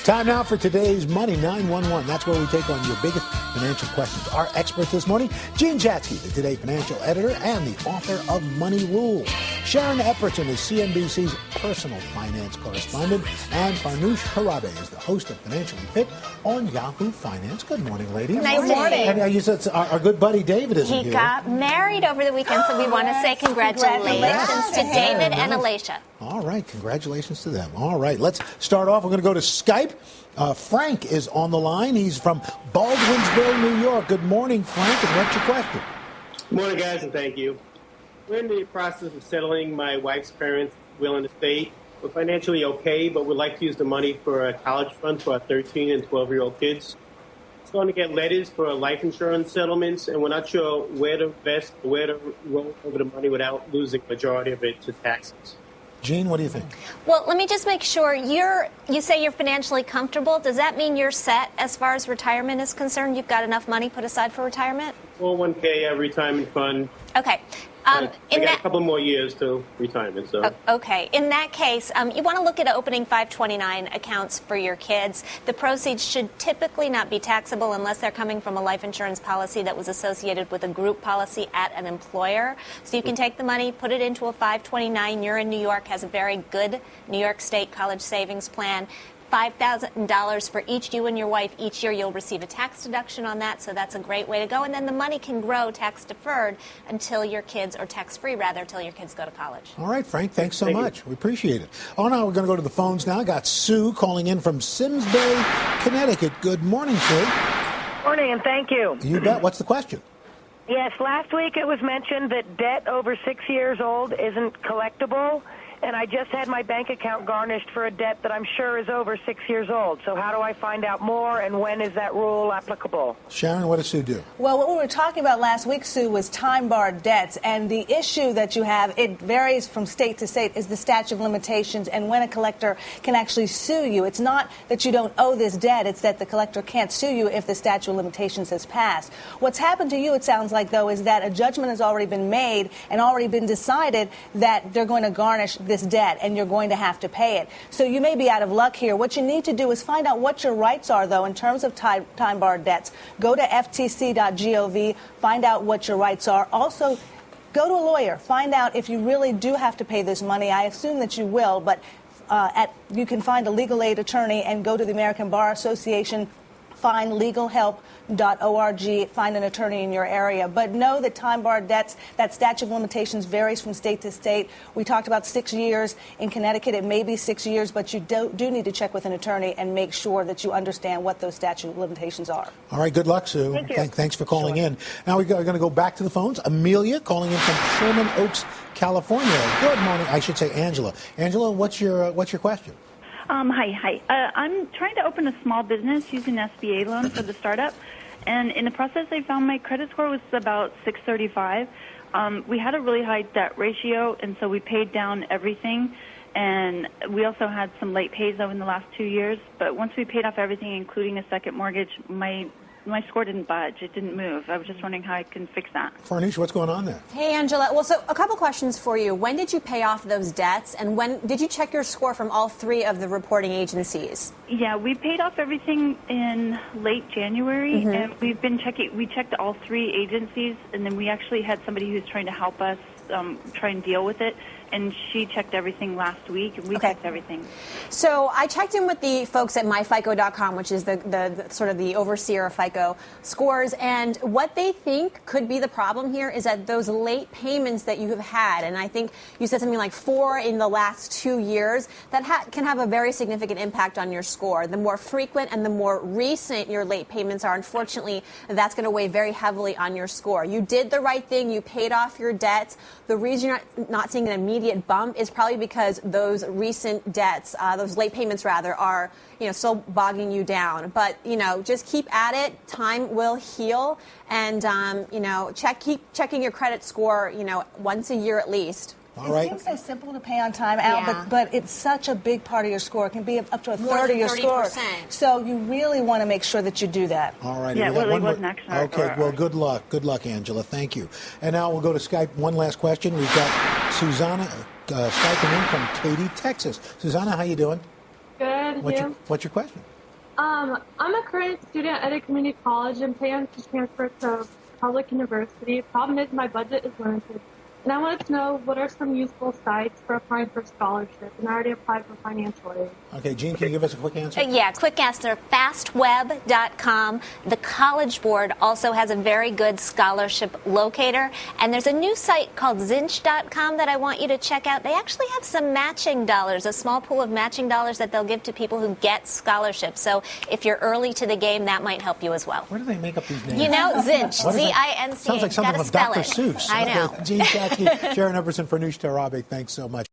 Time now for today's Money 911. That's where we take on your biggest financial questions. Our expert this morning, Gene Jatsky, the Today financial editor and the author of Money Rules. Sharon Epperson is CNBC's personal finance correspondent. And Farnoosh Harabe is the host of Financially Fit on Yahoo Finance. Good morning, ladies. Nice morning. And you said our good buddy David isn't here. He got married over the weekend, so we want to say congratulations to David and Alicia. All right. Congratulations to them. All right. Let's start off. We're going to go to Skype. Frank is on the line. He's from Baldwinsville, New York. Good morning, Frank, and what's your question? Good morning, guys, and thank you. We're in the process of settling my wife's parents' will and estate. We're financially okay, but we'd like to use the money for a college fund for our 13 and 12-year-old kids. We're starting to get letters for life insurance settlements, and we're not sure where to invest, where to roll over the money without losing the majority of it to taxes. Gene, what do you think? Well, let me just make sure you say you're financially comfortable. Does that mean you're set as far as retirement is concerned? You've got enough money put aside for retirement? 401k, retirement fund. Okay. I got a couple more years to retirement. So. Okay. In that case, you want to look at opening 529 accounts for your kids. The proceeds should typically not be taxable unless they're coming from a life insurance policy that was associated with a group policy at an employer. So you can take the money, put it into a 529. You're in New York, has a very good New York State college savings plan. $5,000 for each, you and your wife, each year you'll receive a tax deduction on that, so that's a great way to go. And then the money can grow tax deferred until your kids, or tax free rather, until your kids go to college. All right, Frank, thanks so much. We appreciate it. Oh, now we're going to go to the phones now. I got Sue calling in from Simsbury, Connecticut. Good morning, Sue. Morning, and thank you. You bet. What's the question? Yes, last week it was mentioned that debt over 6 years old isn't collectible. And I just had my bank account garnished for a debt that I'm sure is over 6 years old. So how do I find out more, and when is that rule applicable? Sharon, what does Sue do? Well, what we were talking about last week, Sue, was time-barred debts. And the issue that you have, it varies from state to state, is the statute of limitations and when a collector can actually sue you. It's not that you don't owe this debt. It's that the collector can't sue you if the statute of limitations has passed. What's happened to you, it sounds like, though, is that a judgment has already been made and already been decided that they're going to garnish this debt, and you're going to have to pay it. So you may be out of luck here. What you need to do is find out what your rights are, though, in terms of time-barred debts. Go to ftc.gov, find out what your rights are. Also, go to a lawyer. Find out if you really do have to pay this money. I assume that you will, but you can find a legal aid attorney and go to the American Bar Association, find legalhelp.org, find an attorney in your area. But know that time-barred debts, that statute of limitations varies from state to state. We talked about 6 years. In Connecticut, it may be 6 years, but you do need to check with an attorney and make sure that you understand what those statute of limitations are. All right, good luck, Sue. Thank you. Thanks for calling in. Now we're going to go back to the phones. Amelia calling in from Sherman Oaks, California. Good morning. I should say Angela. Angela, what's your question? Hi. I'm trying to open a small business using an SBA loan for the startup. And in the process, I found my credit score was about 635. We had a really high debt ratio, and so we paid down everything. And we also had some late pays over in the last 2 years. But once we paid off everything, including a second mortgage, my score didn't budge. It didn't move. I was just wondering how I can fix that. Farnoosh, what's going on there? Hey, Angela. Well, so a couple questions for you. When did you pay off those debts? And when did you check your score from all three of the reporting agencies? Yeah, we paid off everything in late January, and we've been checking. We checked all three agencies, and then we actually had somebody who's trying to help us try and deal with it. And she checked everything last week, and we checked everything. So I checked in with the folks at myFICO.com, which is the sort of the overseer of FICO scores, and what they think could be the problem here is that those late payments that you have had, and I think you said something like 4 in the last 2 years, that can have a very significant impact on your score. The more frequent and the more recent your late payments are, unfortunately, that's going to weigh very heavily on your score. You did the right thing. You paid off your debts. The reason you're not seeing an immediate bump is probably because those recent debts, those late payments rather, are still bogging you down. But just keep at it. Time will heal, and keep checking your credit score once a year at least. All right. It seems so simple to pay on time, Al, but it's such a big part of your score. It can be up to a third of your score. So you really want to make sure that you do that. All right. Yeah, well, it wasn't actually. Okay, well, good luck. Good luck, Angela. Thank you. And now we'll go to Skype. One last question. We've got Suzana Skyping in from Katy, Texas. Suzana, how you doing? Good. and you. What's your question? I'm a current student at a community college and plan to transfer to public university. Problem is my budget is limited. And I wanted to know what are some useful sites for applying for scholarship. And I already applied for financial aid. Okay, Jean, can you give us a quick answer? Yeah, quick answer, fastweb.com. The College Board also has a very good scholarship locator. And there's a new site called zinch.com that I want you to check out. They actually have some matching dollars, a small pool of matching dollars that they'll give to people who get scholarships. So if you're early to the game, that might help you as well. Where do they make up these names? You know, Zinch, Z-I-N-C. Sounds like something of Dr. Seuss. I know. Jean Jatzke, Sharon Epperson for Noosh Tarabe, thanks so much.